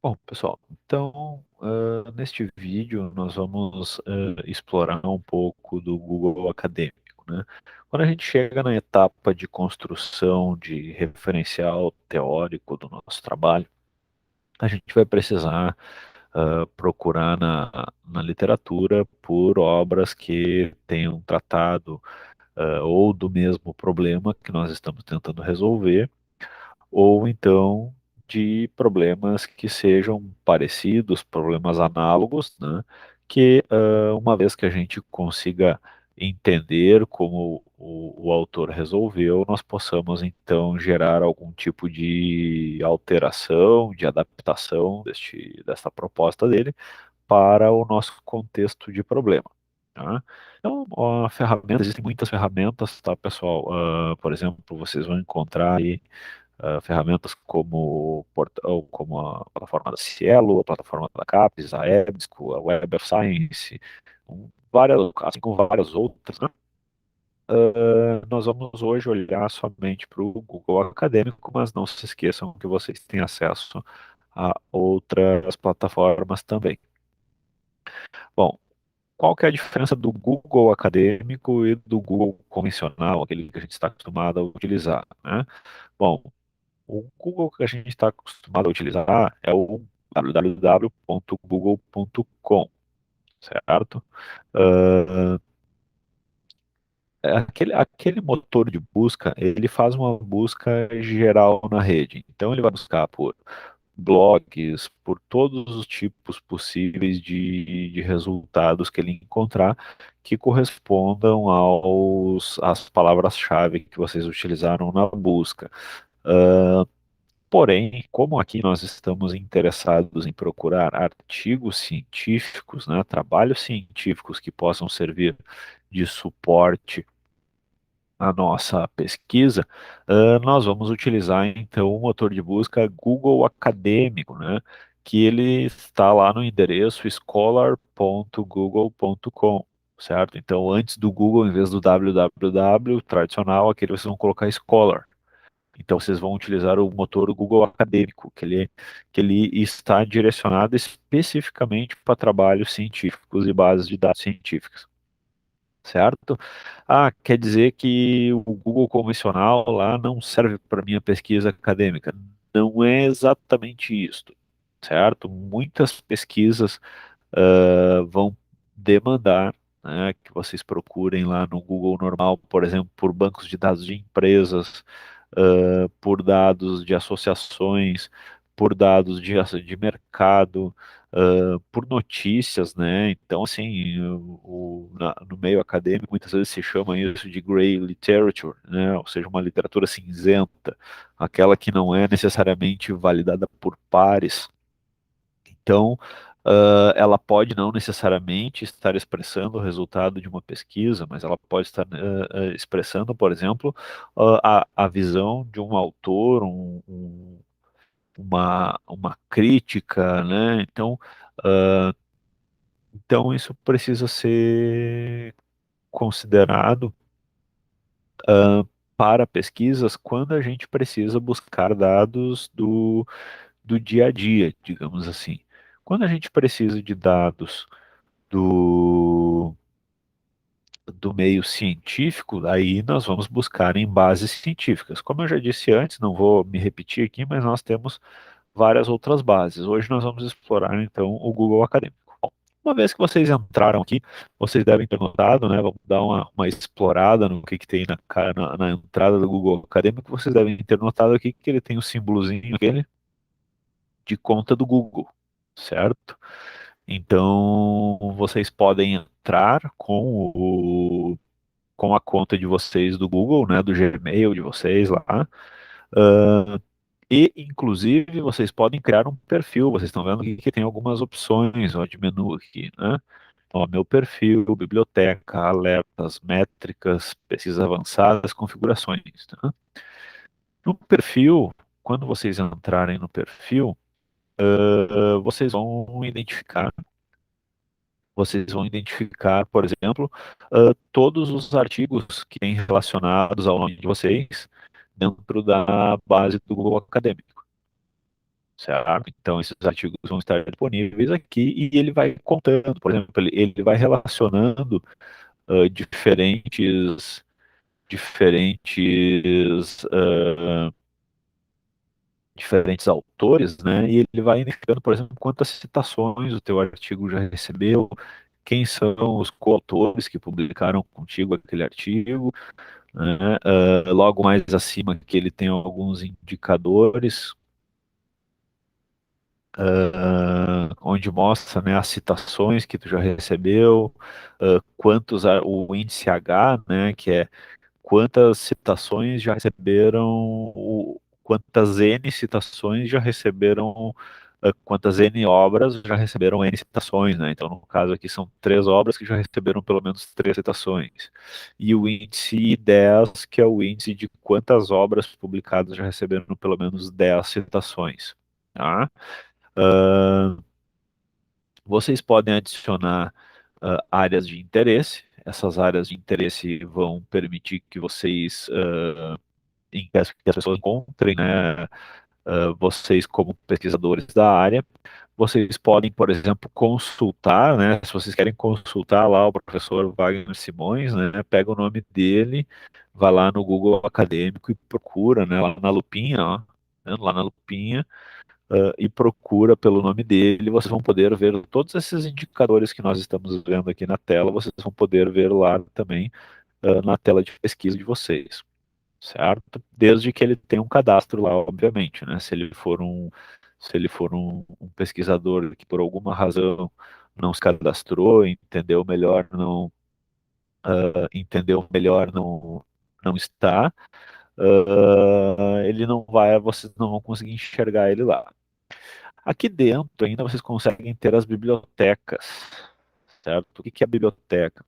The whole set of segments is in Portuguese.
Bom, pessoal, então, neste vídeo nós vamos explorar um pouco do Google Acadêmico, né? Quando a gente chega na etapa de construção de referencial teórico do nosso trabalho, a gente vai precisar procurar na literatura por obras que tenham tratado ou do mesmo problema que nós estamos tentando resolver, ou então de problemas que sejam parecidos, problemas análogos, né? Que uma vez que a gente consiga entender como o autor resolveu, nós possamos então gerar algum tipo de alteração, de adaptação desta proposta dele para o nosso contexto de problema. Tá? Então, a ferramenta, existem muitas ferramentas, tá, pessoal? Por exemplo, vocês vão encontrar aí ferramentas como a plataforma da Cielo, a plataforma da CAPES, a EBSCO, a Web of Science, assim como várias outras, né? Nós vamos hoje olhar somente para o Google Acadêmico, mas não se esqueçam que vocês têm acesso a outras plataformas também. Bom, qual que é a diferença do Google Acadêmico e do Google convencional, aquele que a gente está acostumado a utilizar, né? Bom, o Google que a gente está acostumado a utilizar é o www.google.com, certo? Ah, aquele motor de busca, ele faz uma busca geral na rede. Então, ele vai buscar por blogs, por todos os tipos possíveis de resultados que ele encontrar que correspondam às palavras-chave que vocês utilizaram na busca. Porém, como aqui nós estamos interessados em procurar artigos científicos, né, trabalhos científicos que possam servir de suporte à nossa pesquisa, nós vamos utilizar então o motor de busca Google Acadêmico, né, que ele está lá no endereço scholar.google.com, certo? Então, antes do Google, em vez do www tradicional, aqui vocês vão colocar Scholar. Então, vocês vão utilizar o motor Google Acadêmico, que ele está direcionado especificamente para trabalhos científicos e bases de dados científicas, certo? Ah, quer dizer que o Google convencional lá não serve para minha pesquisa acadêmica. Não é exatamente isso, certo? Muitas pesquisas vão demandar, né, que vocês procurem lá no Google normal, por exemplo, por bancos de dados de empresas, por dados de associações, por dados de mercado, por notícias, né? Então, assim, no meio acadêmico, muitas vezes se chama isso de gray literature, né? Ou seja, uma literatura cinzenta, aquela que não é necessariamente validada por pares. Então, ela pode não necessariamente estar expressando o resultado de uma pesquisa, mas ela pode estar expressando, por exemplo, a visão de um autor, uma crítica, né? Então isso precisa ser considerado para pesquisas quando a gente precisa buscar dados do dia a dia, digamos assim. Quando a gente precisa de dados do, do meio científico, aí nós vamos buscar em bases científicas. Como eu já disse antes, não vou me repetir aqui, mas nós temos várias outras bases. Hoje nós vamos explorar então o Google Acadêmico. Bom, uma vez que vocês entraram aqui, vocês devem ter notado, né? Vamos dar uma explorada no que tem na entrada do Google Acadêmico. Vocês devem ter notado aqui que ele tem o símbolozinho aquele de conta do Google, certo? Então, vocês podem entrar com a conta de vocês do Google, né, do Gmail de vocês lá, e, inclusive, vocês podem criar um perfil. Vocês estão vendo aqui que tem algumas opções ó, de menu aqui, né? Ó, meu perfil, biblioteca, alertas, métricas, pesquisas avançadas, configurações, tá? No perfil, quando vocês entrarem no perfil, vocês vão identificar, por exemplo, todos os artigos que têm relacionados ao nome de vocês dentro da base do Google Acadêmico. certo? Então, esses artigos vão estar disponíveis aqui e ele vai contando, por exemplo, ele vai relacionando diferentes, diferentes autores, né? E ele vai indicando, por exemplo, quantas citações o teu artigo já recebeu, quem são os coautores que publicaram contigo aquele artigo, né? Logo mais acima que ele tem alguns indicadores onde mostra, né, as citações que tu já recebeu, o índice H, né, que é quantas citações já receberam, quantas N citações já receberam, quantas N obras já receberam N citações, né? Então, no caso aqui, são 3 obras que já receberam pelo menos 3 citações. E o índice I10, que é o índice de quantas obras publicadas já receberam pelo menos 10 citações. Tá? Uh, Vocês podem adicionar áreas de interesse. Essas áreas de interesse vão permitir que vocês que as pessoas encontrem, né, vocês como pesquisadores da área. Vocês podem, por exemplo, consultar, né, se vocês querem consultar lá o professor Wagner Simões, né, pega o nome dele, vai lá no Google Acadêmico e procura, né, lá na lupinha, ó, né, lá na lupinha, e procura pelo nome dele, vocês vão poder ver todos esses indicadores que nós estamos vendo aqui na tela, vocês vão poder ver lá também, na tela de pesquisa de vocês, certo? Desde que ele tenha um cadastro lá, obviamente, né? Se ele for um pesquisador que por alguma razão não se cadastrou, entendeu melhor não está, ele não vai, vocês não vão conseguir enxergar ele lá. Aqui dentro ainda vocês conseguem ter as bibliotecas, certo? O que que é a biblioteca?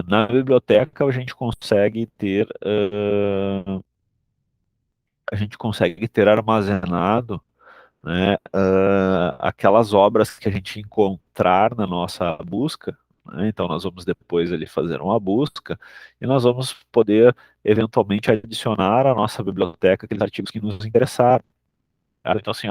Na biblioteca a gente consegue ter armazenado, né, aquelas obras que a gente encontrar na nossa busca, né? Então nós vamos depois ali fazer uma busca e nós vamos poder eventualmente adicionar à nossa biblioteca aqueles artigos que nos interessaram. Então, assim,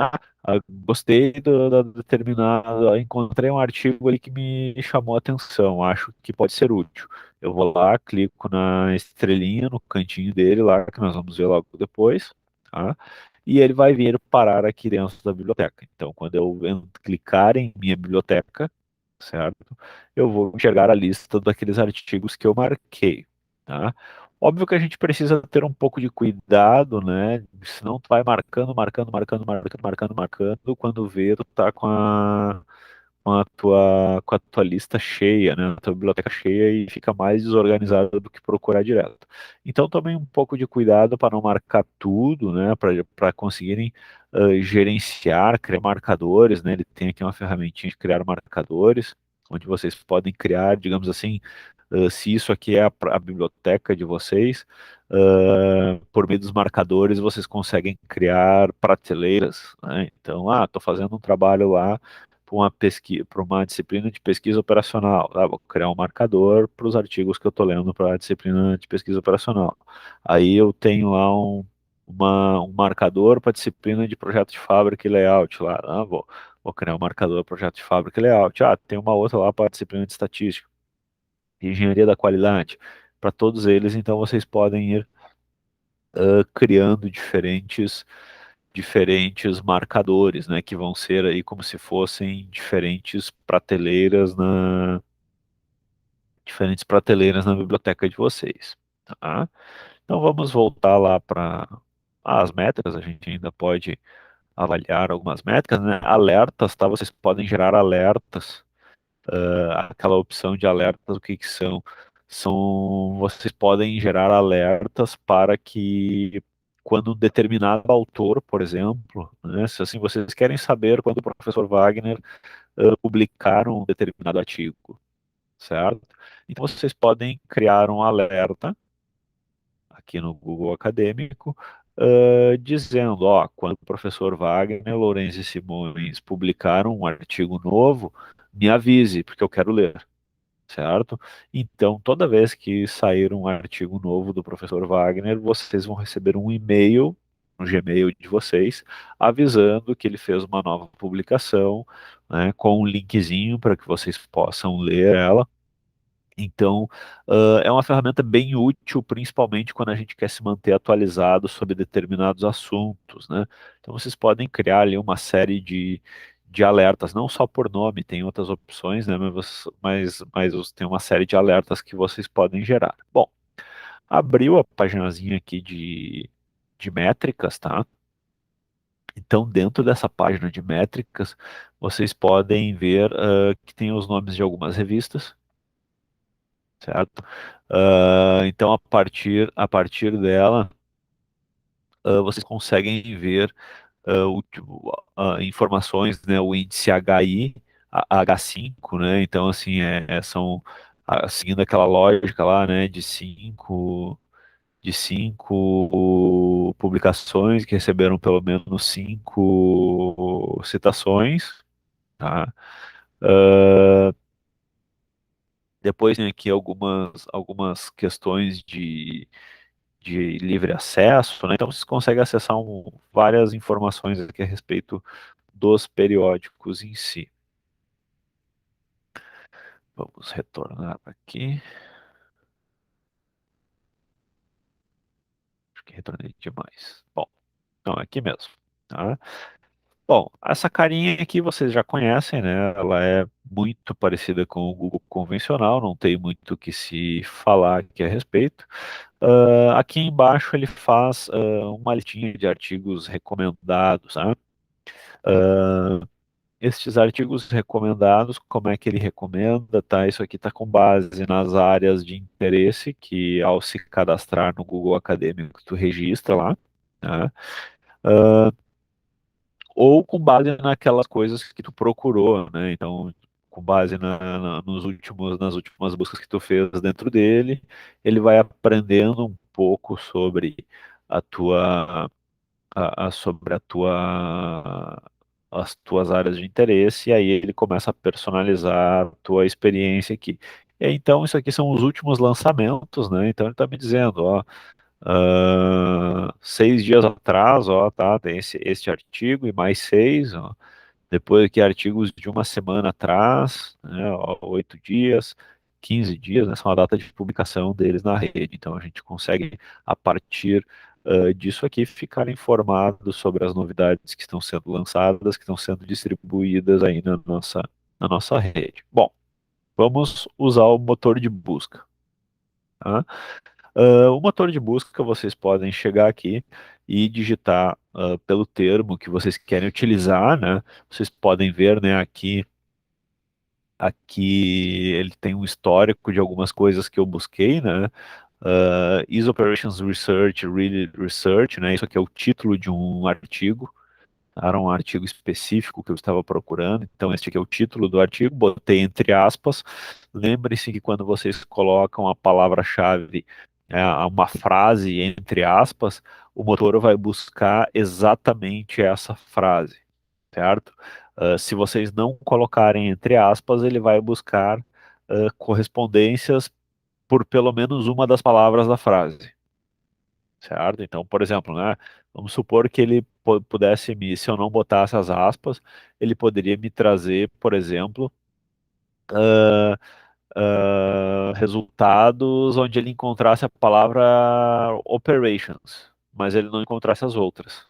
gostei da determinada, encontrei um artigo ali que me chamou a atenção, acho que pode ser útil. Eu vou lá, clico na estrelinha no cantinho dele lá, que nós vamos ver logo depois, tá? E ele vai vir parar aqui dentro da biblioteca. Então, quando eu clicar em minha biblioteca, certo? Eu vou enxergar a lista daqueles artigos que eu marquei, tá? Óbvio que a gente precisa ter um pouco de cuidado, né? Senão tu vai marcando, marcando, marcando, marcando, marcando, marcando, quando vê, tu tá com a tua lista cheia, né? A tua biblioteca cheia e fica mais desorganizado do que procurar direto. Então tomem um pouco de cuidado para não marcar tudo, né? Para conseguirem gerenciar, criar marcadores, né? Ele tem aqui uma ferramentinha de criar marcadores, onde vocês podem criar, digamos assim, se isso aqui é a biblioteca de vocês, por meio dos marcadores vocês conseguem criar prateleiras, né? Então, estou fazendo um trabalho lá para uma disciplina de pesquisa operacional. Vou criar um marcador para os artigos que eu estou lendo para a disciplina de pesquisa operacional. Aí eu tenho lá um marcador para a disciplina de projeto de fábrica e layout lá. Vou criar um marcador para projeto de fábrica e layout. Tem uma outra lá para a disciplina de estatística, de engenharia da qualidade. Para todos eles, então, vocês podem ir criando diferentes marcadores, né, que vão ser aí como se fossem diferentes prateleiras na biblioteca de vocês, tá? Então vamos voltar lá para as métricas, a gente ainda pode avaliar algumas métricas, né? Alertas, tá? Vocês podem gerar alertas, aquela opção de alertas, o que que são? Vocês podem gerar alertas para que quando um determinado autor, por exemplo, né, se assim vocês querem saber quando o professor Wagner publicar um determinado artigo, certo? Então vocês podem criar um alerta aqui no Google Acadêmico, dizendo, quando o professor Wagner, Lourenço e Simões publicaram um artigo novo, me avise, porque eu quero ler, certo? Então, toda vez que sair um artigo novo do professor Wagner, vocês vão receber um e-mail, no Gmail de vocês, avisando que ele fez uma nova publicação, né, com um linkzinho para que vocês possam ler ela. Então, é uma ferramenta bem útil, principalmente quando a gente quer se manter atualizado sobre determinados assuntos, né? Então, vocês podem criar ali uma série de alertas, não só por nome, tem outras opções, né? Mas tem uma série de alertas que vocês podem gerar. Bom, abriu a paginazinha aqui de métricas, tá? Então, dentro dessa página de métricas, vocês podem ver que tem os nomes de algumas revistas, certo? Então, a partir dela, vocês conseguem ver informações, né, o índice HI, H5, né? Então, assim, são seguindo aquela lógica lá, né, de cinco publicações que receberam pelo menos 5 citações, tá? Ah, Depois tem aqui algumas questões de livre acesso, né? Então vocês conseguem acessar várias informações aqui a respeito dos periódicos em si. Vamos retornar aqui. Acho que retornei demais. Bom, então aqui mesmo, tá? Bom, essa carinha aqui vocês já conhecem, né? Ela é muito parecida com o Google convencional, não tem muito o que se falar aqui a respeito. Aqui embaixo ele faz uma listinha de artigos recomendados, tá? Estes artigos recomendados, como é que ele recomenda, tá? Isso aqui está com base nas áreas de interesse que ao se cadastrar no Google Acadêmico tu registra lá, tá? Ou com base naquelas coisas que tu procurou, né? Então, com base nas últimas buscas que tu fez dentro dele, ele vai aprendendo um pouco sobre a tua sobre as tuas áreas de interesse, e aí ele começa a personalizar a tua experiência aqui. E aí, então, isso aqui são os últimos lançamentos, né? Então ele está me dizendo, ó, 6 dias atrás, ó, tá, tem esse artigo e mais 6, ó. Depois aqui artigos de uma semana atrás, né, ó, 8 dias, 15 dias, né, são a data de publicação deles na rede. Então a gente consegue, a partir disso aqui, ficar informado sobre as novidades que estão sendo lançadas, que estão sendo distribuídas aí na nossa rede. Bom, vamos usar o motor de busca, tá? O motor de busca, vocês podem chegar aqui e digitar pelo termo que vocês querem utilizar, né? Vocês podem ver, né, aqui ele tem um histórico de algumas coisas que eu busquei, né? Is Operations Research Really Research, né? Isso aqui é o título de um artigo. Era um artigo específico que eu estava procurando, então este aqui é o título do artigo, botei entre aspas. Lembre-se que quando vocês colocam a palavra-chave, uma frase entre aspas, o motor vai buscar exatamente essa frase, certo? Se vocês não colocarem entre aspas, ele vai buscar correspondências por pelo menos uma das palavras da frase, certo? Então, por exemplo, né, vamos supor que ele pudesse se eu não botasse as aspas, ele poderia me trazer, por exemplo, resultados onde ele encontrasse a palavra operations, mas ele não encontrasse as outras,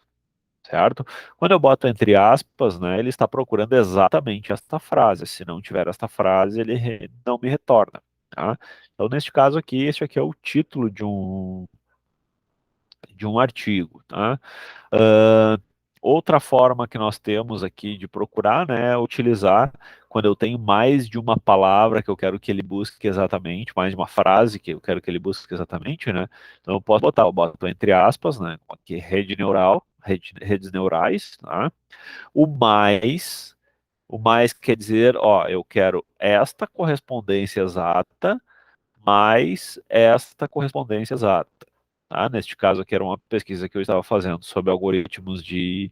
certo? Quando eu boto entre aspas, né, ele está procurando exatamente esta frase. Se não tiver esta frase, ele não me retorna, tá? Então, neste caso aqui, este aqui é o título de um artigo, tá? Ah, Outra forma que nós temos aqui de procurar, né, é utilizar quando eu tenho mais de uma palavra que eu quero que ele busque exatamente, mais de uma frase que eu quero que ele busque exatamente, né? Então eu boto entre aspas, né, aqui rede neural, redes neurais, tá? O mais, o mais quer dizer, ó, eu quero esta correspondência exata mais esta correspondência exata. Tá? Neste caso aqui era uma pesquisa que eu estava fazendo sobre algoritmos de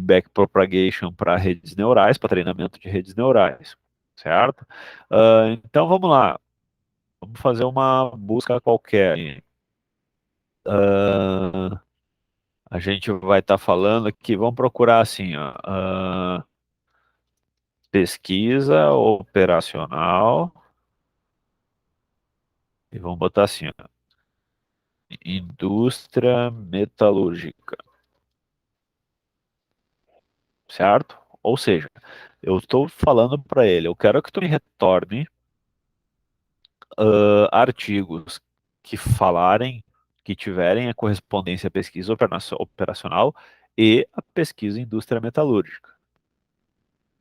backpropagation para redes neurais, para treinamento de redes neurais, certo? Então vamos lá, vamos fazer uma busca qualquer. A gente vai estar falando aqui, vamos procurar assim, ó, pesquisa operacional, e vamos botar assim, ó, indústria metalúrgica, certo? Ou seja, eu estou falando para ele, eu quero que tu me retorne artigos que falarem, que tiverem a correspondência à pesquisa operacional e a pesquisa indústria metalúrgica,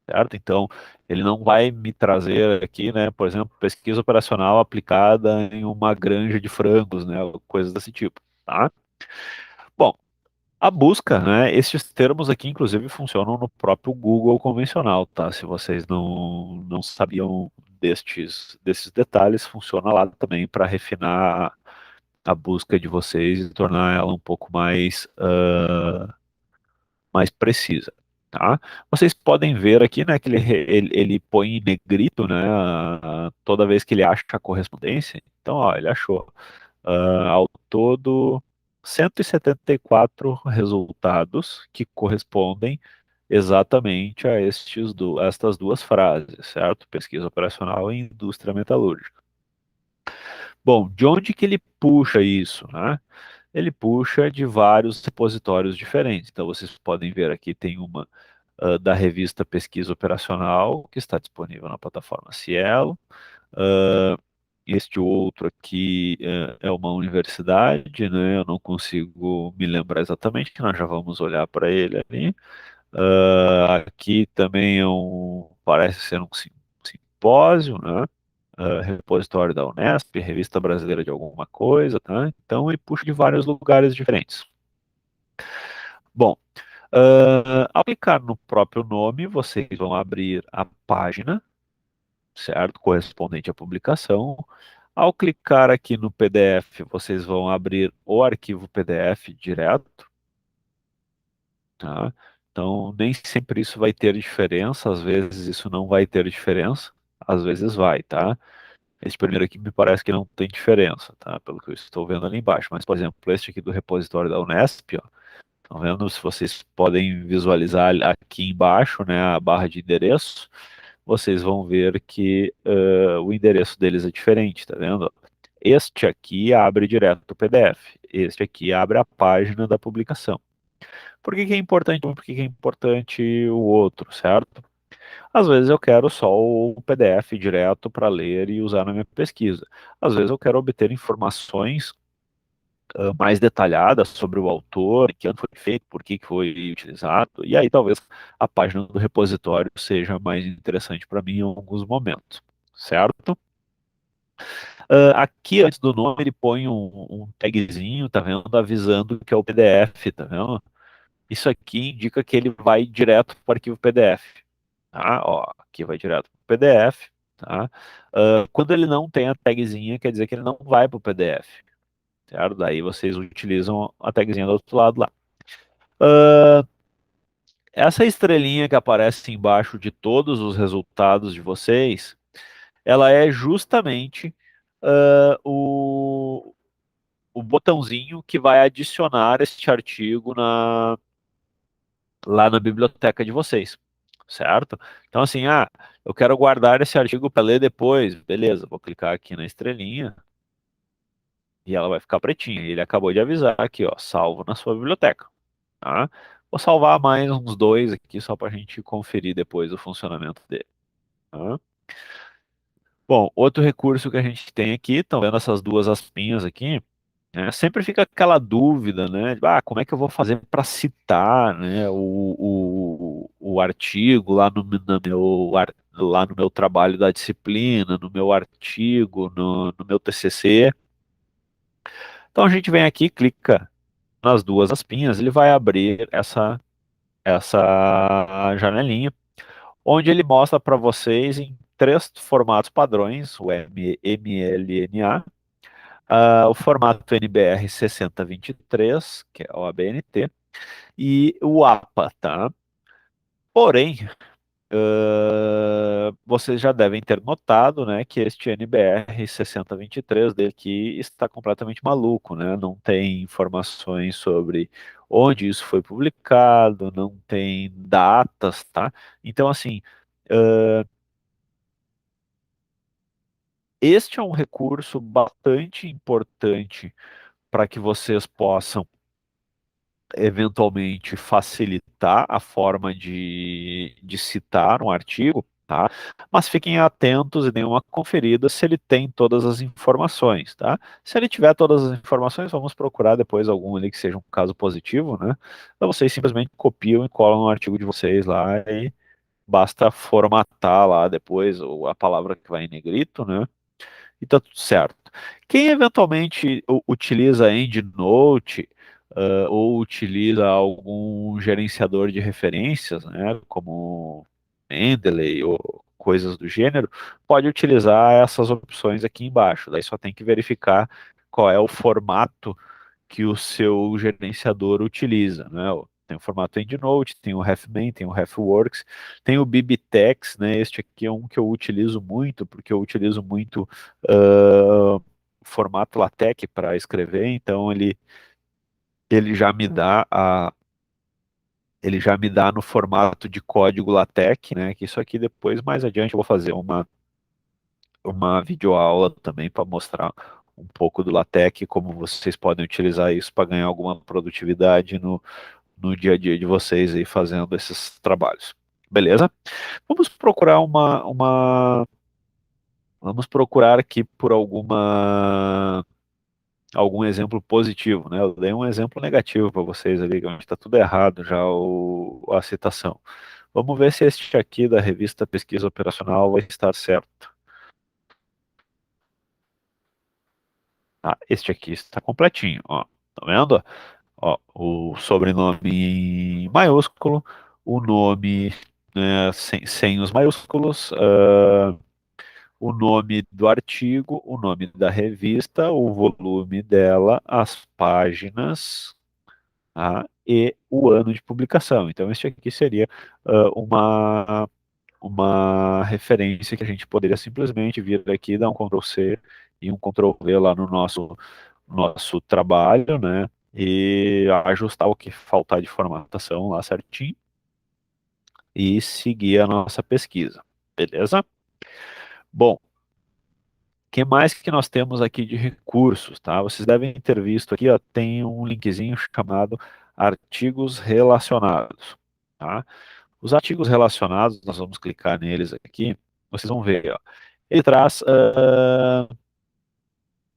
certo? Então, ele não vai me trazer aqui, né, por exemplo, pesquisa operacional aplicada em uma granja de frangos, né, coisas desse tipo, tá? Bom, a busca, né, esses termos aqui, inclusive, funcionam no próprio Google convencional, tá? Se vocês não sabiam desses detalhes, funciona lá também para refinar a busca de vocês e tornar ela um pouco mais precisa, tá? Vocês podem ver aqui, né, que ele põe em negrito, né, toda vez que ele acha a correspondência. Então, ó, ele achou ao todo 174 resultados que correspondem exatamente a estas duas frases, certo? Pesquisa operacional e indústria metalúrgica. Bom, de onde que ele puxa isso, né? Ele puxa de vários repositórios diferentes. Então, vocês podem ver aqui, tem uma da revista Pesquisa Operacional, que está disponível na plataforma Cielo. Ah, este outro aqui é uma universidade, né? Eu não consigo me lembrar exatamente, que nós já vamos olhar para ele ali. Aqui também parece ser um simpósio, né? Repositório da Unesp, Revista Brasileira de alguma coisa, tá? Então ele puxa de vários lugares diferentes. Bom, ao clicar no próprio nome, vocês vão abrir a página, certo? Correspondente à publicação. Ao clicar aqui no PDF, vocês vão abrir o arquivo PDF direto, tá? Então, nem sempre isso vai ter diferença, às vezes isso não vai ter diferença, às vezes vai, tá? Esse primeiro aqui me parece que não tem diferença, tá? Pelo que eu estou vendo ali embaixo. Mas, por exemplo, este aqui do repositório da Unesp, ó, estão vendo? Se vocês podem visualizar aqui embaixo, né, a barra de endereço, vocês vão ver que o endereço deles é diferente, tá vendo? Este aqui abre direto o PDF. Este aqui abre a página da publicação. Por que que é importante um? Por que que é importante o outro, certo? Às vezes eu quero só o PDF direto para ler e usar na minha pesquisa. Às vezes eu quero obter informações mais detalhadas sobre o autor, que ano foi feito, por que que foi utilizado, e aí talvez a página do repositório seja mais interessante para mim em alguns momentos, certo? Aqui antes do nome ele põe um tagzinho, tá vendo? Avisando que é o PDF, tá vendo? Isso aqui indica que ele vai direto para o arquivo PDF. Tá? Ó, aqui vai direto para o PDF. Tá? Quando ele não tem a tagzinha, quer dizer que ele não vai para o PDF. Certo? Daí vocês utilizam a tagzinha do outro lado lá. Ah, essa estrelinha que aparece embaixo de todos os resultados de vocês, ela é justamente o botãozinho que vai adicionar este artigo lá na biblioteca de vocês, certo? Então, assim, eu quero guardar esse artigo para ler depois. Beleza, vou clicar aqui na estrelinha e ela vai ficar pretinha. Ele acabou de avisar aqui, ó, salvo na sua biblioteca, tá? Vou salvar mais uns dois aqui só para a gente conferir depois o funcionamento dele, tá? Bom, outro recurso que a gente tem aqui, estão vendo essas duas aspinhas aqui? Sempre fica aquela dúvida, né? Como é que eu vou fazer para citar, né, o artigo lá lá no meu trabalho da disciplina, no meu artigo, no meu TCC. Então a gente vem aqui, clica nas duas aspinhas, ele vai abrir essa janelinha, onde ele mostra para vocês em três formatos padrões, o MLNA, o formato NBR 6023, que é o ABNT, e o APA, tá? Porém, Vocês já devem ter notado, né, que este NBR 6023 dele aqui está completamente maluco, né? Não tem informações sobre onde isso foi publicado, não tem datas, tá? Então, assim, este é um recurso bastante importante para que vocês possam eventualmente facilitar a forma de citar um artigo, tá? Mas fiquem atentos e deem uma conferida se ele tem todas as informações, tá? Se ele tiver todas as informações, vamos procurar depois algum ali que seja um caso positivo, né? Então vocês simplesmente copiam e colam no artigo de vocês lá e basta formatar lá depois a palavra que vai em negrito, né? E tá tudo certo. Quem eventualmente utiliza EndNote, ou utiliza algum gerenciador de referências, né, como Mendeley ou coisas do gênero, pode utilizar essas opções aqui embaixo. Daí só tem que verificar qual é o formato que o seu gerenciador utiliza, né? Tem o formato EndNote, tem o RefMan, tem o RefWorks, tem o BibTeX, né? Este aqui é um que eu utilizo muito, porque eu utilizo muito uh, formato LaTeX para escrever, então ele já me dá ele já me dá no formato de código LaTeX, né? Que isso aqui depois, mais adiante, eu vou fazer uma videoaula também para mostrar um pouco do LaTeX, como vocês podem utilizar isso para ganhar alguma produtividade no dia a dia de vocês aí fazendo esses trabalhos. Beleza? Vamos procurar vamos procurar aqui por algum exemplo positivo, né? Eu dei um exemplo negativo para vocês ali, onde está tudo errado já a citação. Vamos ver se este aqui da revista Pesquisa Operacional vai estar certo. Ah, este aqui está completinho, ó. Tá vendo? Ó, o sobrenome em maiúsculo, o nome, né, sem os maiúsculos, o nome do artigo, o nome da revista, o volume dela, as páginas, tá, e o ano de publicação. Então, este aqui seria uma referência que a gente poderia simplesmente vir aqui, dar um Ctrl+C e um Ctrl+V lá no nosso trabalho, né? E ajustar o que faltar de formatação lá certinho e seguir a nossa pesquisa. Beleza? Bom, o que mais que nós temos aqui de recursos, tá? Vocês devem ter visto aqui, ó, tem um linkzinho chamado artigos relacionados, tá? Os artigos relacionados, nós vamos clicar neles aqui, vocês vão ver, ó, ele traz,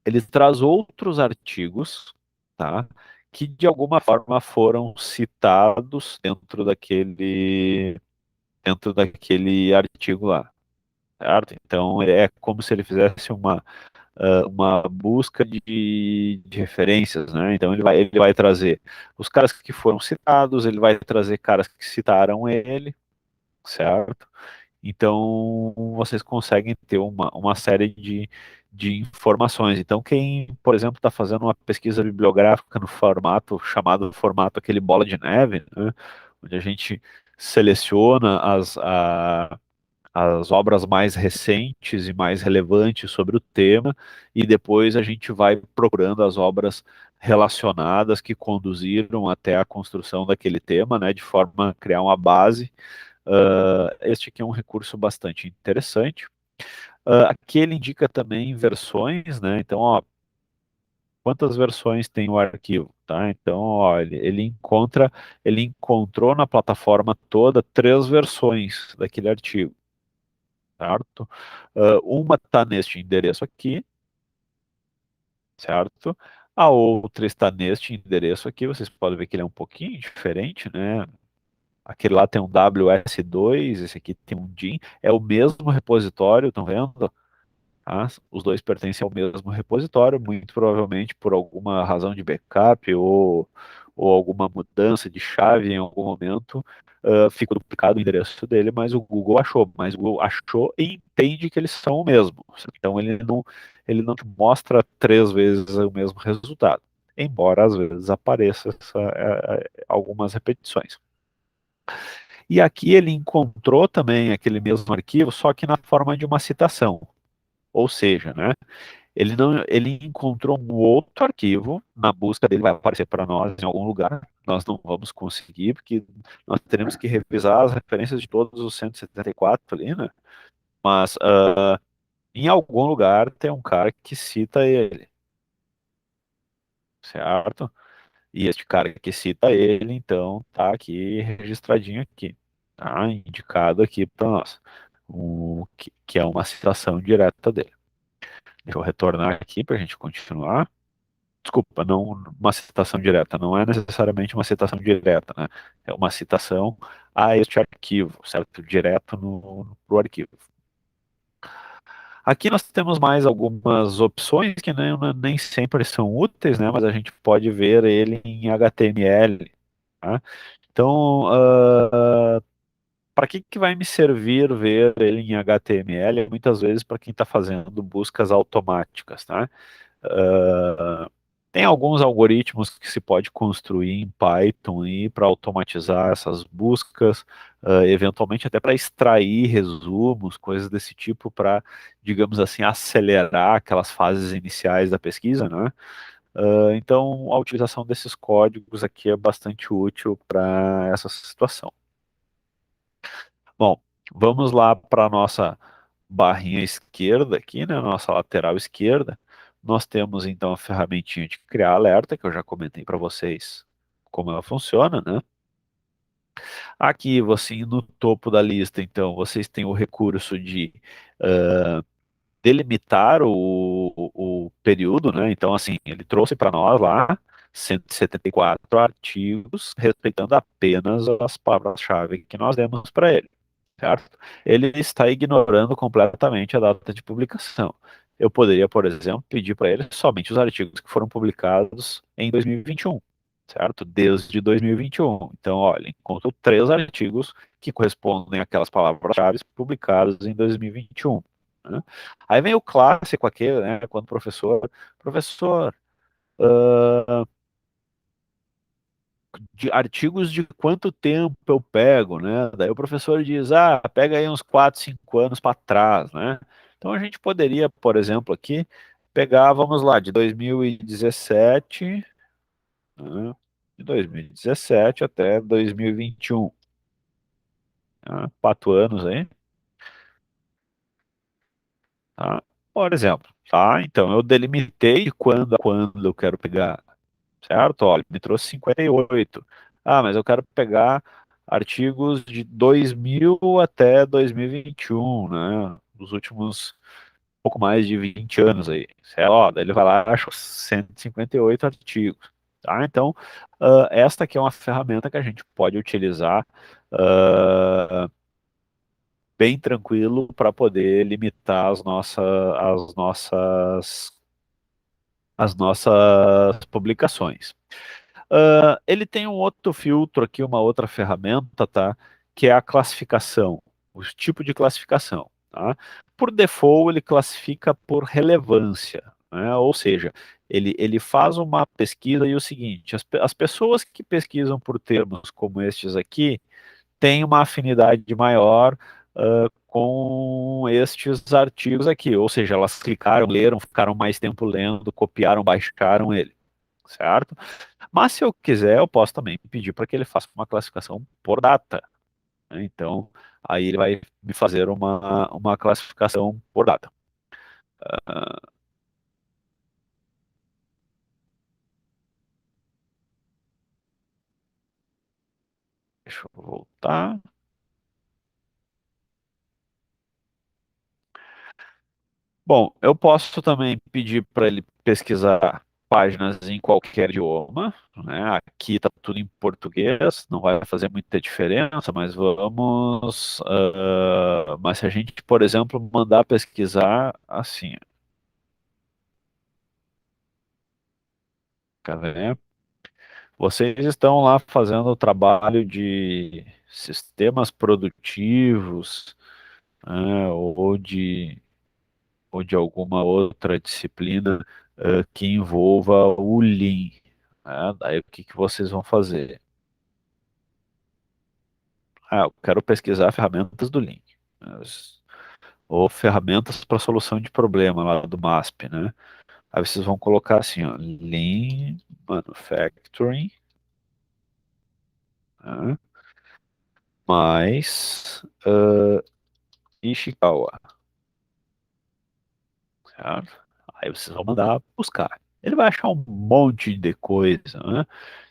ele traz outros artigos, tá? Que de alguma forma foram citados dentro daquele artigo lá, certo? Então é como se ele fizesse uma busca de referências, né? Então ele vai trazer os caras que foram citados, ele vai trazer caras que citaram ele, certo? Então, vocês conseguem ter uma série de informações. Então, quem, por exemplo, está fazendo uma pesquisa bibliográfica no formato chamado formato aquele bola de neve, né, onde a gente seleciona as obras mais recentes e mais relevantes sobre o tema, e depois a gente vai procurando as obras relacionadas que conduziram até a construção daquele tema, né, de forma a criar uma base. Este aqui é um recurso bastante interessante. Aqui ele indica também versões, né? Então, ó, quantas versões tem o arquivo, tá? Então, ó, ele encontrou na plataforma toda 3 versões daquele artigo, certo? Uma está neste endereço aqui, certo? A outra está neste endereço aqui. Vocês podem ver que ele é um pouquinho diferente, né? Aquele lá tem um WS2, esse aqui tem um DIN, é o mesmo repositório, estão vendo? Tá? Os dois pertencem ao mesmo repositório, muito provavelmente por alguma razão de backup ou alguma mudança de chave em algum momento, ficou duplicado o endereço dele, mas o Google achou, e entende que eles são o mesmo. Então ele não te mostra 3 vezes o mesmo resultado, embora às vezes apareça algumas repetições. E aqui ele encontrou também aquele mesmo arquivo, só que na forma de uma citação. Ou seja, né, ele não, ele encontrou um outro arquivo, na busca dele vai aparecer para nós em algum lugar, nós não vamos conseguir, porque nós teremos que revisar as referências de todos os 174 ali, né? Mas em algum lugar tem um cara que cita ele, certo? E este cara que cita ele, então, tá aqui registradinho aqui, tá? Indicado aqui para nós, que é uma citação direta dele. Deixa eu retornar aqui para a gente continuar. Desculpa, não uma citação direta, não é necessariamente uma citação direta, né? É uma citação a este arquivo, certo? Direto no pro arquivo. Aqui nós temos mais algumas opções que nem sempre são úteis, né? Mas a gente pode ver ele em HTML, tá? Então, para que vai me servir ver ele em HTML? Muitas vezes para quem está fazendo buscas automáticas, tá? Ah, tem alguns algoritmos que se pode construir em Python para automatizar essas buscas, eventualmente até para extrair resumos, coisas desse tipo, para, digamos assim, acelerar aquelas fases iniciais da pesquisa, né? Então, a utilização desses códigos aqui é bastante útil para essa situação. Bom, vamos lá para a nossa barrinha esquerda aqui, né, nossa lateral esquerda. Nós temos então a ferramentinha de criar alerta, que eu já comentei para vocês como ela funciona, né? Aqui, você no topo da lista, então, vocês têm o recurso de delimitar o período, né? Então, assim, ele trouxe para nós lá 174 artigos, respeitando apenas as palavras-chave que nós demos para ele, certo? Ele está ignorando completamente a data de publicação. Eu poderia, por exemplo, pedir para ele somente os artigos que foram publicados em 2021, certo? Desde 2021. Então, olha, encontro três artigos que correspondem àquelas palavras-chave publicadas em 2021. Né? Aí vem o clássico aqui, né? Quando o professor, de artigos de quanto tempo eu pego, né? Daí o professor diz, pega aí uns 4, 5 anos para trás, né? Então a gente poderia, por exemplo, aqui, pegar, vamos lá, de 2017, né? De 2017 até 2021, né? 4 anos aí, tá? Por exemplo, tá? Então eu delimitei de quando a quando eu quero pegar, certo? Olha, me trouxe 58. Mas eu quero pegar artigos de 2000 até 2021, né? Os últimos pouco mais de 20 anos aí. Certo? Ó, daí ele vai lá e acha 158 artigos. Tá? Então, esta aqui é uma ferramenta que a gente pode utilizar bem tranquilo para poder limitar as nossas publicações. Ele tem um outro filtro aqui, uma outra ferramenta, tá? Que é a classificação, o tipo de classificação, tá? Por default, ele classifica por relevância, né? Ou seja, ele faz uma pesquisa e o seguinte, as pessoas que pesquisam por termos como estes aqui têm uma afinidade maior com estes artigos aqui, ou seja, elas clicaram, leram, ficaram mais tempo lendo, copiaram, baixaram ele, certo? Mas se eu quiser, eu posso também pedir para que ele faça uma classificação por data, né? Então, aí ele vai me fazer uma classificação por data. Deixa eu voltar. Bom, eu posso também pedir para ele pesquisar páginas em qualquer idioma, né? Aqui está tudo em português, não vai fazer muita diferença, mas mas se a gente, por exemplo, mandar pesquisar assim, cadê? Vocês estão lá fazendo o trabalho de sistemas produtivos, né, ou de alguma outra disciplina que envolva o Lean, né? Daí o que vocês vão fazer? Ah, eu quero pesquisar ferramentas do Lean. As- Ou ferramentas para solução de problema lá do MASP, né? Aí vocês vão colocar assim, ó, Lean Manufacturing, né? Mais Ishikawa, certo? Aí vocês vão mandar buscar. Ele vai achar um monte de coisa, né?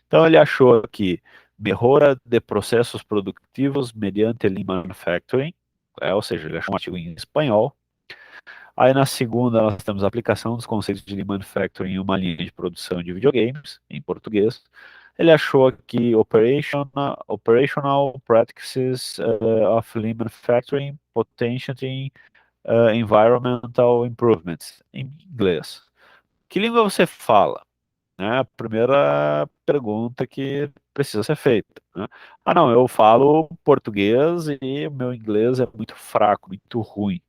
Então ele achou aqui melhora de processos produtivos mediante Lean Manufacturing, ou seja, ele achou um artigo em espanhol. Aí na segunda nós temos a aplicação dos conceitos de Lean Manufacturing em uma linha de produção de videogames, em português. Ele achou aqui operational practices of Lean Manufacturing, potentiating environmental improvements, em inglês. Que língua você fala? Né? A primeira pergunta que precisa ser feita. Né? Ah, não, eu falo português e o meu inglês é muito fraco, muito ruim.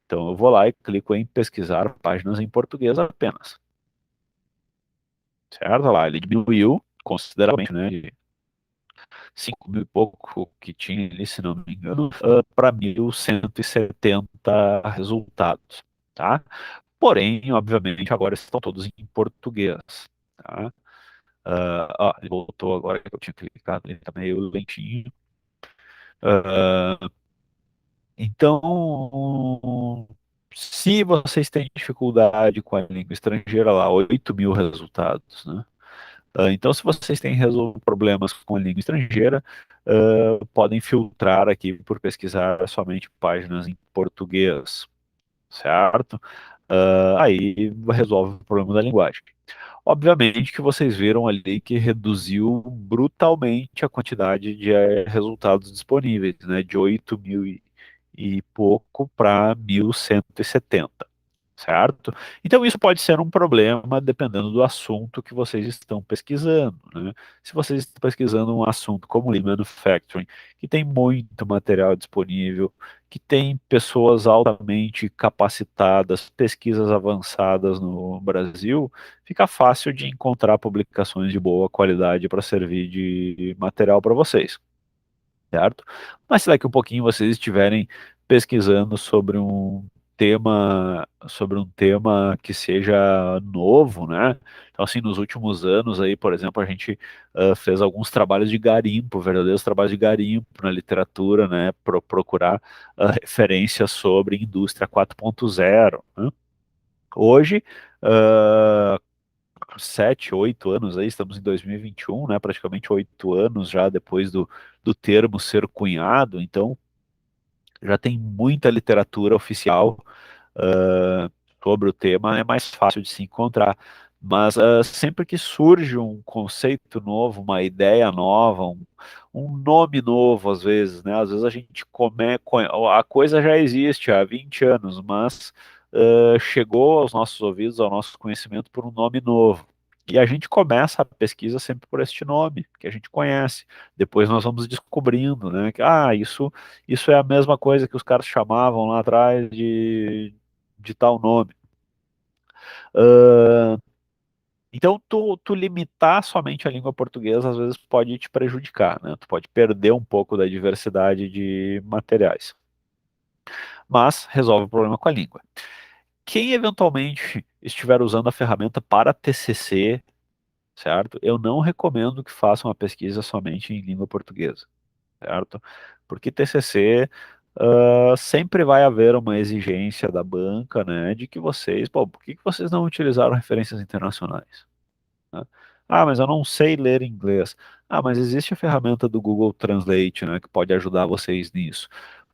Então eu vou lá e clico em pesquisar páginas em português apenas. Certo? Olha lá, ele diminuiu consideravelmente, né? De 5 mil e pouco que tinha ali, se não me engano, para 1.170 resultados. Tá? Porém, obviamente, agora estão todos em português. Tá? Ele voltou agora que eu tinha clicado, ele está meio lentinho. Ah, então, se vocês têm dificuldade com a língua estrangeira, lá, 8 mil resultados, né? Então, se vocês têm problemas com a língua estrangeira, podem filtrar aqui por pesquisar somente páginas em português, certo? Aí resolve o problema da linguagem. Obviamente que vocês viram ali que reduziu brutalmente a quantidade de resultados disponíveis, né, de 8 mil e pouco para 1.170, certo? Então isso pode ser um problema dependendo do assunto que vocês estão pesquisando, né? Se vocês estão pesquisando um assunto como Lean Manufacturing, que tem muito material disponível, que tem pessoas altamente capacitadas, pesquisas avançadas no Brasil, fica fácil de encontrar publicações de boa qualidade para servir de material para vocês, certo? Mas se daqui um pouquinho vocês estiverem pesquisando sobre um tema que seja novo, né? Então, assim, nos últimos anos aí, por exemplo, a gente fez alguns trabalhos de garimpo, verdadeiros trabalhos de garimpo na literatura, né? Procurar referências sobre indústria 4.0, né? Hoje, uh, 7, 8 anos aí, estamos em 2021, né? Praticamente 8 anos já depois do termo ser cunhado, então já tem muita literatura oficial ah, sobre o tema, é mais fácil de se encontrar. Mas sempre que surge um conceito novo, uma ideia nova, um nome novo, às vezes, né? Às vezes a gente a coisa já existe há 20 anos, mas chegou aos nossos ouvidos, ao nosso conhecimento por um nome novo. E a gente começa a pesquisa sempre por este nome, que a gente conhece. Depois nós vamos descobrindo, né? Que, isso é a mesma coisa que os caras chamavam lá atrás de tal nome. Ah, então, tu limitar somente a língua portuguesa às vezes pode te prejudicar, né? Tu pode perder um pouco da diversidade de materiais, mas resolve o problema com a língua. Quem eventualmente estiver usando a ferramenta para TCC, certo? Eu não recomendo que façam a pesquisa somente em língua portuguesa, certo? Porque TCC sempre vai haver uma exigência da banca, né, de que vocês, pô, por que que vocês não utilizaram referências internacionais? Né? Ah, mas eu não sei ler inglês. Ah, mas existe a ferramenta do Google Translate, né, que pode ajudar vocês nisso.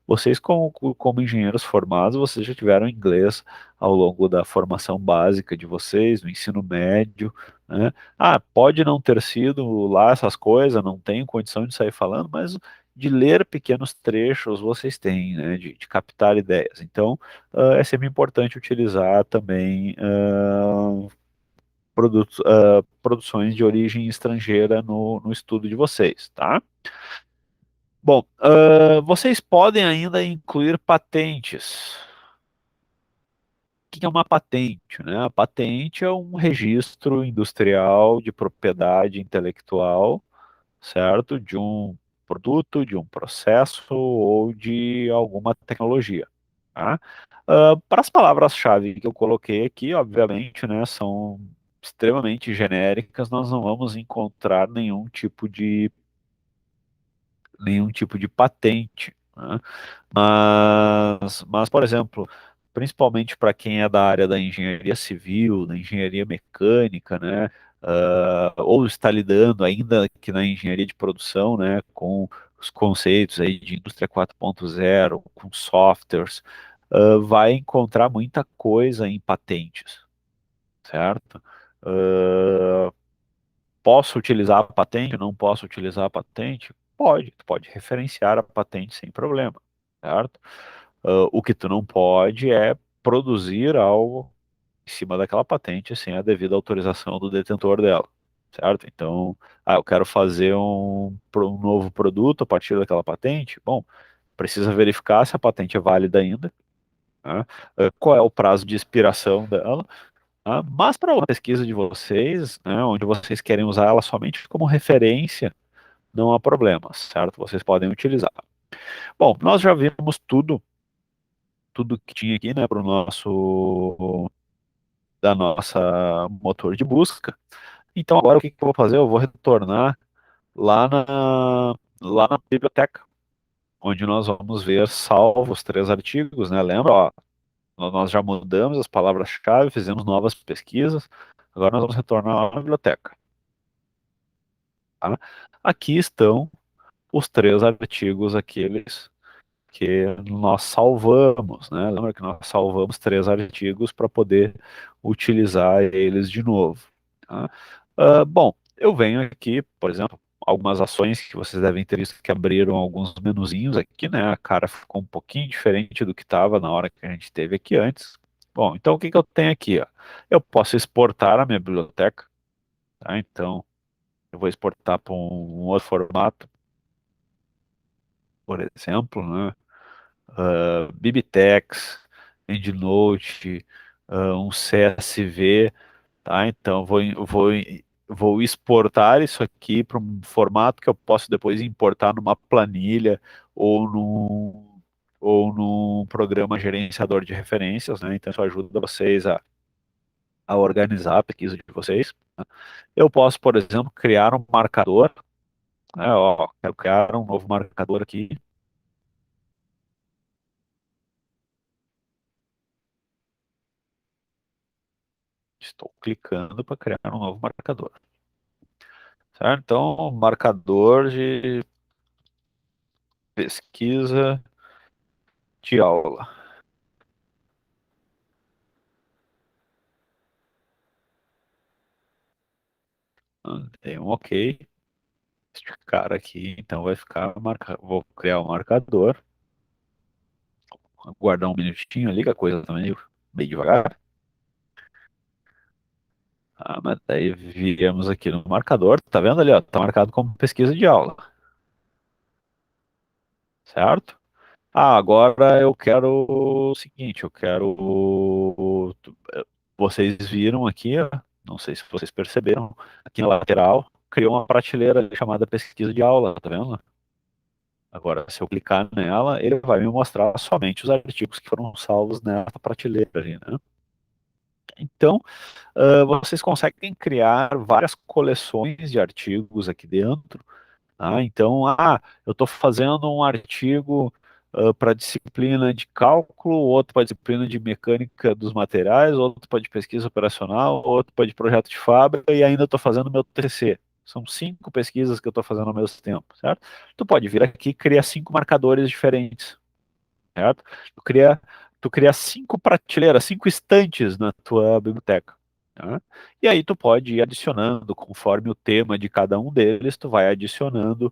Vocês, como engenheiros formados, vocês já tiveram inglês ao longo da formação básica de vocês, no ensino médio, né? Ah, pode não ter sido lá essas coisas, não tenho condição de sair falando, mas de ler pequenos trechos vocês têm, né? De captar ideias. Então, é sempre importante utilizar também produções de origem estrangeira no estudo de vocês, tá? Bom, vocês podem ainda incluir patentes. O que é uma patente, né? A patente é um registro industrial de propriedade intelectual, certo? produto, de um processo ou de alguma tecnologia. Tá? Para as palavras-chave que eu coloquei aqui, obviamente, né, são extremamente genéricas, nós não vamos encontrar nenhum tipo de patente, né? Mas, por exemplo, principalmente para quem é da área da engenharia civil, da engenharia mecânica, né, ou está lidando ainda que na engenharia de produção, né, com os conceitos aí de indústria 4.0, com softwares, vai encontrar muita coisa em patentes, certo? Ah, posso utilizar a patente? Não posso utilizar a patente? Pode, tu pode referenciar a patente sem problema, certo? O que tu não pode é produzir algo em cima daquela patente sem a devida autorização do detentor dela, certo? Então, eu quero fazer um novo produto a partir daquela patente. Bom, precisa verificar se a patente é válida ainda, né? Qual é o prazo de expiração dela, mas para uma pesquisa de vocês, né, onde vocês querem usar ela somente como referência, não há problema, certo? Vocês podem utilizar. Bom, nós já vimos tudo que tinha aqui, né, para o da nossa motor de busca. Então agora o que que eu vou fazer? Eu vou retornar lá na biblioteca, onde nós vamos ver salvos 3 artigos, né? Lembra, ó, nós já mudamos as palavras-chave, fizemos novas pesquisas, agora nós vamos retornar lá na biblioteca. Tá? Aqui estão os 3 artigos, aqueles que nós salvamos, né? Lembra que nós salvamos 3 artigos para poder utilizar eles de novo. Tá? Bom, eu venho aqui, por exemplo, algumas ações que vocês devem ter visto que abriram alguns menuzinhos aqui, né? A cara ficou um pouquinho diferente do que estava na hora que a gente teve aqui antes. Bom, então o que que eu tenho aqui, ó? Eu posso exportar a minha biblioteca, tá? Então, eu vou exportar para um outro formato, por exemplo, né? Bibitex, EndNote, um CSV, tá? Então vou exportar isso aqui para um formato que eu posso depois importar numa planilha ou num programa gerenciador de referências, né? Então isso ajuda vocês a organizar a pesquisa de vocês. Tá? Eu posso, por exemplo, criar um marcador, né? Ó, quero criar um novo marcador aqui. Estou clicando para criar um novo marcador. Certo? Então, marcador de pesquisa de aula. Tem um OK. Este cara aqui, então vai ficar vou criar um marcador, guardar um minutinho ali, que a coisa tá meio devagar. Mas daí viemos aqui no marcador, tá vendo ali, ó, tá marcado como pesquisa de aula, certo? Agora eu quero o seguinte, eu quero. Vocês viram aqui, ó, não sei se vocês perceberam, aqui na lateral, criou uma prateleira ali chamada pesquisa de aula, tá vendo? Agora, se eu clicar nela, ele vai me mostrar somente os artigos que foram salvos nessa prateleira ali, né? Então, vocês conseguem criar várias coleções de artigos aqui dentro. Então, eu estou fazendo um artigo para disciplina de cálculo, outro para disciplina de mecânica dos materiais, outro para de pesquisa operacional, outro para de projeto de fábrica e ainda estou fazendo meu TCC. São 5 pesquisas que eu estou fazendo ao mesmo tempo, certo? Tu pode vir aqui e criar 5 marcadores diferentes, certo? Tu cria 5 prateleiras, 5 estantes na tua biblioteca. Tá? E aí tu pode ir adicionando, conforme o tema de cada um deles, tu vai adicionando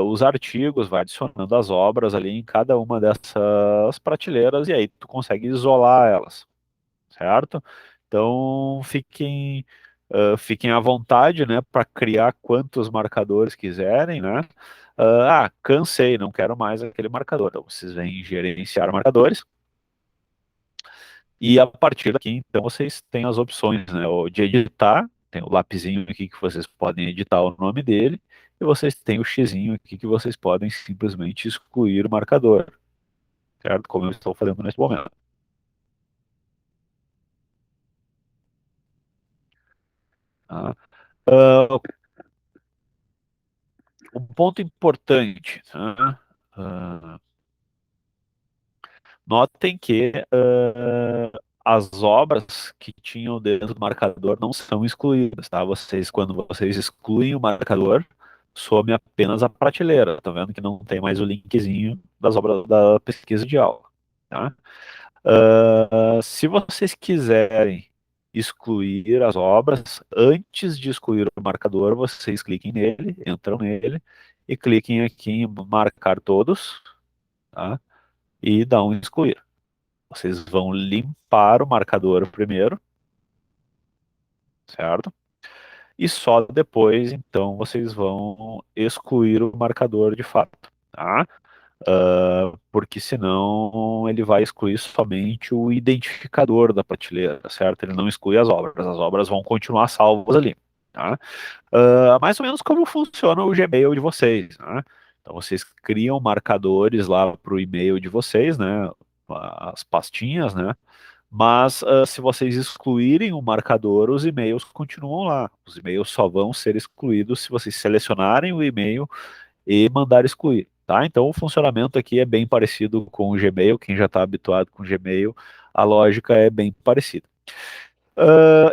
os artigos, vai adicionando as obras ali em cada uma dessas prateleiras e aí tu consegue isolar elas, certo? Então fiquem à vontade, né, para criar quantos marcadores quiserem, né? Cansei, não quero mais aquele marcador. Então vocês vêm gerenciar marcadores e a partir daqui, então, vocês têm as opções, né, de editar, tem o lapisinho aqui que vocês podem editar o nome dele, e vocês têm o xizinho aqui que vocês podem simplesmente excluir o marcador, certo? Como eu estou fazendo nesse momento. Tá? Ah, um ponto importante, tá? Ah, notem que as obras que tinham dentro do marcador não são excluídas, tá? Quando vocês excluem o marcador, some apenas a prateleira. Tá vendo que não tem mais o linkzinho das obras da pesquisa de aula, tá? Se vocês quiserem excluir as obras, antes de excluir o marcador, vocês cliquem nele, entram nele e cliquem aqui em marcar todos, tá? E dão em excluir. Vocês vão limpar o marcador primeiro, certo? E só depois, então, vocês vão excluir o marcador de fato, tá? Porque senão ele vai excluir somente o identificador da prateleira, certo? Ele não exclui as obras vão continuar salvas ali, tá? Mais ou menos como funciona o Gmail de vocês, né? Então vocês criam marcadores lá para o e-mail de vocês, né? As pastinhas, né? Mas se vocês excluírem o marcador, os e-mails continuam lá. Os e-mails só vão ser excluídos se vocês selecionarem o e-mail e mandar excluir, tá? Então o funcionamento aqui é bem parecido com o Gmail. Quem já está habituado com o Gmail, a lógica é bem parecida.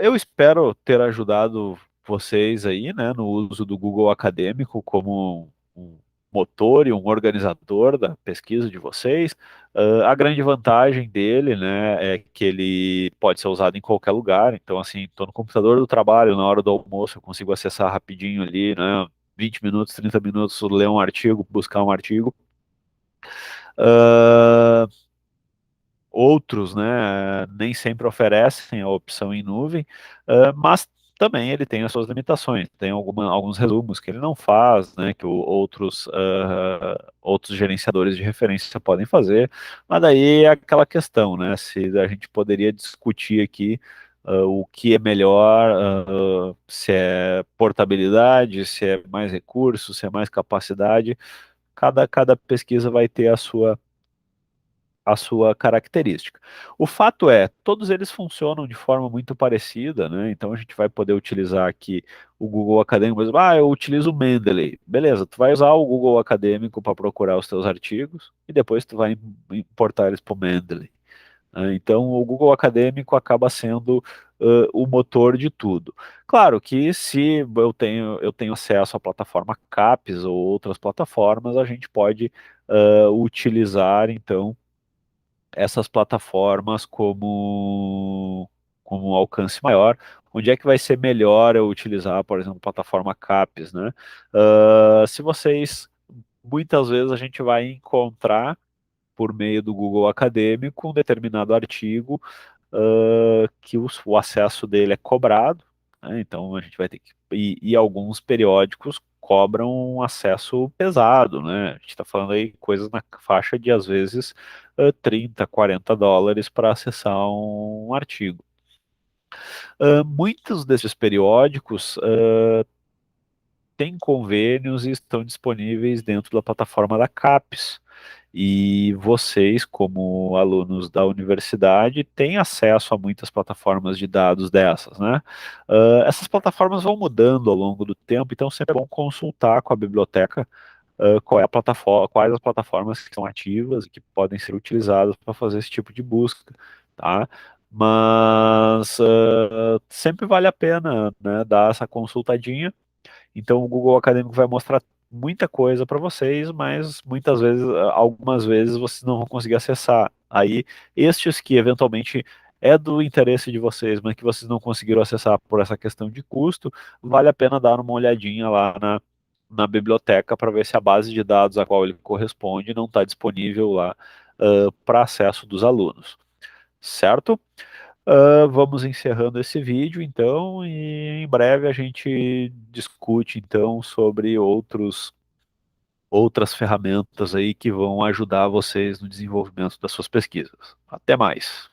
Eu espero ter ajudado vocês aí, né, no uso do Google Acadêmico como um motor e um organizador da pesquisa de vocês. A grande vantagem dele, né, é que ele pode ser usado em qualquer lugar. Então, assim, estou no computador do trabalho, na hora do almoço, eu consigo acessar rapidinho ali, né, 20 minutos, 30 minutos, ler um artigo, buscar um artigo. Ah, Outros, né, nem sempre oferecem a opção em nuvem, mas também ele tem as suas limitações. Tem alguns resumos que ele não faz, né, que outros gerenciadores de referência podem fazer, mas daí é aquela questão, né, se a gente poderia discutir aqui o que é melhor, se é portabilidade, se é mais recursos, se é mais capacidade. Cada pesquisa vai ter a sua característica. O fato é, todos eles funcionam de forma muito parecida, né? Então a gente vai poder utilizar aqui o Google Acadêmico, mas, eu utilizo o Mendeley. Beleza, tu vai usar o Google Acadêmico para procurar os teus artigos e depois tu vai importar eles para o Mendeley, né? Então o Google Acadêmico acaba sendo o motor de tudo. Claro que se eu tenho acesso à plataforma CAPES ou outras plataformas, a gente pode utilizar então essas plataformas como um alcance maior. Onde é que vai ser melhor eu utilizar, por exemplo, plataforma CAPES, né? Se vocês, muitas vezes a gente vai encontrar por meio do Google Acadêmico um determinado artigo que o acesso dele é cobrado, né? Então a gente vai ter que. E alguns periódicos cobram um acesso pesado, né? A gente está falando aí coisas na faixa de, às vezes, $30, $40 para acessar um artigo. Muitos desses periódicos têm convênios e estão disponíveis dentro da plataforma da CAPES. E vocês, como alunos da universidade, têm acesso a muitas plataformas de dados dessas, né? Essas plataformas vão mudando ao longo do tempo, então sempre é bom consultar com a biblioteca qual é a plataforma, quais as plataformas que são ativas e que podem ser utilizadas para fazer esse tipo de busca, tá? Mas sempre vale a pena, né, dar essa consultadinha. Então o Google Acadêmico vai mostrar muita coisa para vocês, mas muitas vezes, algumas vezes vocês não vão conseguir acessar. Aí, estes que eventualmente é do interesse de vocês, mas que vocês não conseguiram acessar por essa questão de custo, vale a pena dar uma olhadinha lá na biblioteca para ver se a base de dados a qual ele corresponde não está disponível lá para acesso dos alunos. Certo? Vamos encerrando esse vídeo, então, e em breve a gente discute, então, sobre outras ferramentas aí que vão ajudar vocês no desenvolvimento das suas pesquisas. Até mais.